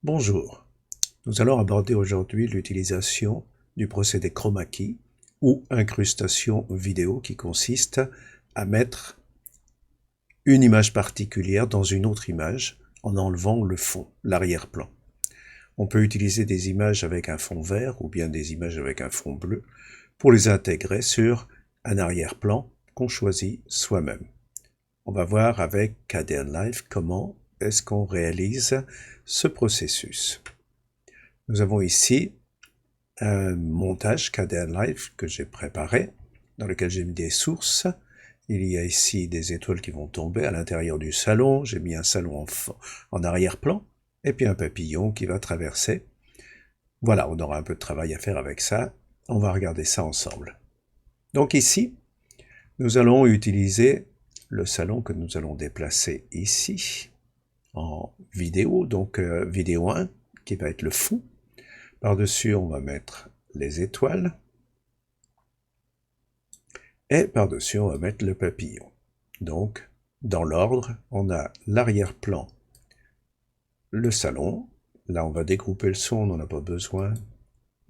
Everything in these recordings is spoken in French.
Bonjour, nous allons aborder aujourd'hui l'utilisation du procédé chroma key ou incrustation vidéo qui consiste à mettre une image particulière dans une autre image en enlevant le fond, l'arrière-plan. On peut utiliser des images avec un fond vert ou bien des images avec un fond bleu pour les intégrer sur un arrière-plan qu'on choisit soi-même. On va voir avec Kdenlive comment est-ce qu'on réalise ce processus. Nous avons ici un montage Kdenlive que j'ai préparé, dans lequel j'ai mis des sources. Il y a ici des étoiles qui vont tomber à l'intérieur du salon. J'ai mis un salon en arrière-plan, et puis un papillon qui va traverser. Voilà, on aura un peu de travail à faire avec ça. On va regarder ça ensemble. Donc ici, nous allons utiliser le salon que nous allons déplacer ici, en vidéo, donc vidéo 1, qui va être le fond. Par-dessus, on va mettre les étoiles. Et par-dessus, on va mettre le papillon. Donc, dans l'ordre, on a l'arrière-plan, le salon. Là, on va dégrouper le son, on n'en a pas besoin.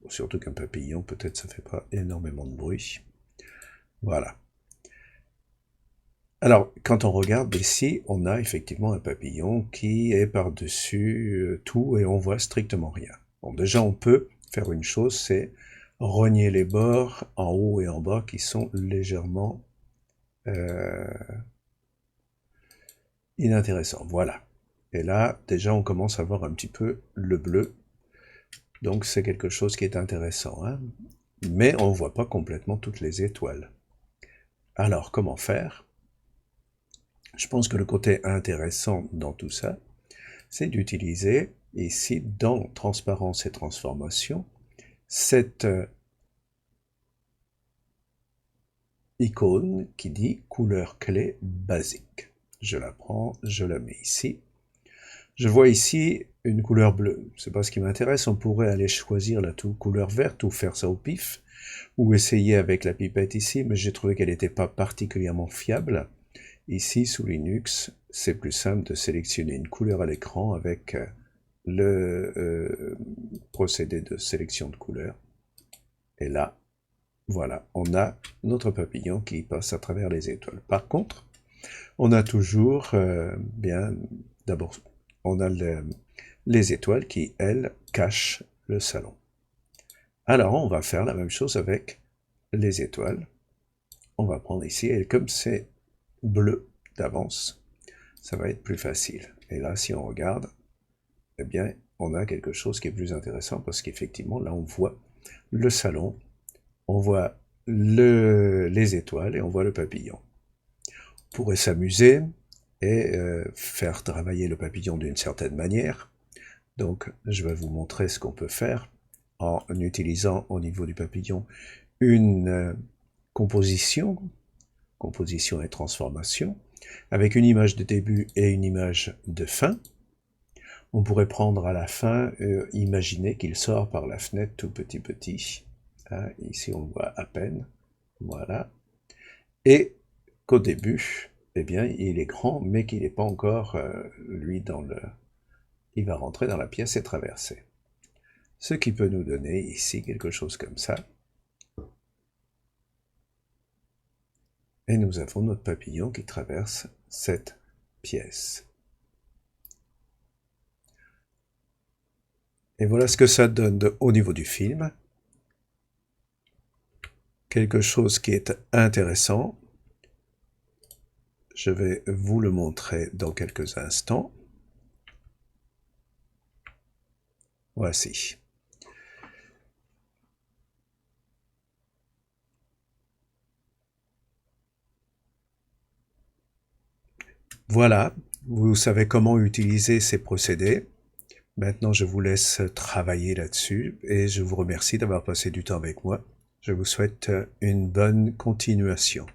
Surtout qu'un papillon, peut-être ça fait pas énormément de bruit. Voilà. Alors, quand on regarde ici, on a effectivement un papillon qui est par-dessus tout et on voit strictement rien. Bon, déjà, on peut faire une chose, c'est rogner les bords en haut et en bas qui sont légèrement inintéressants. Voilà. Et là, déjà, on commence à voir un petit peu le bleu. Donc, c'est quelque chose qui est intéressant, hein. Mais on ne voit pas complètement toutes les étoiles. Alors, comment faire? Je pense que le côté intéressant dans tout ça, c'est d'utiliser ici, dans Transparence et Transformation, cette icône qui dit couleur clé basique. Je la prends, je la mets ici. Je vois ici une couleur bleue. C'est pas ce qui m'intéresse. On pourrait aller choisir la couleur verte ou faire ça au pif, ou essayer avec la pipette ici, mais j'ai trouvé qu'elle n'était pas particulièrement fiable. Ici, sous Linux, c'est plus simple de sélectionner une couleur à l'écran avec le procédé de sélection de couleurs. Et là, voilà, on a notre papillon qui passe à travers les étoiles. Par contre, on a toujours, d'abord, on a les étoiles qui, elles, cachent le salon. Alors, on va faire la même chose avec les étoiles. On va prendre ici, et comme c'est bleu d'avance, ça va être plus facile. Et là, si on regarde, eh bien, on a quelque chose qui est plus intéressant parce qu'effectivement, là, on voit le salon, on voit les étoiles et on voit le papillon. On pourrait s'amuser et faire travailler le papillon d'une certaine manière. Donc, je vais vous montrer ce qu'on peut faire en utilisant au niveau du papillon une composition et transformation, avec une image de début et une image de fin. On pourrait prendre à la fin, imaginer qu'il sort par la fenêtre tout petit. Hein, ici, on le voit à peine. Voilà. Et qu'au début, eh bien, il est grand, mais qu'il n'est pas encore, lui, il va rentrer dans la pièce et traverser. Ce qui peut nous donner ici quelque chose comme ça. Et nous avons notre papillon qui traverse cette pièce. Et voilà ce que ça donne au niveau du film. Quelque chose qui est intéressant. Je vais vous le montrer dans quelques instants. Voici. Voilà, vous savez comment utiliser ces procédés. Maintenant, je vous laisse travailler là-dessus et je vous remercie d'avoir passé du temps avec moi. Je vous souhaite une bonne continuation.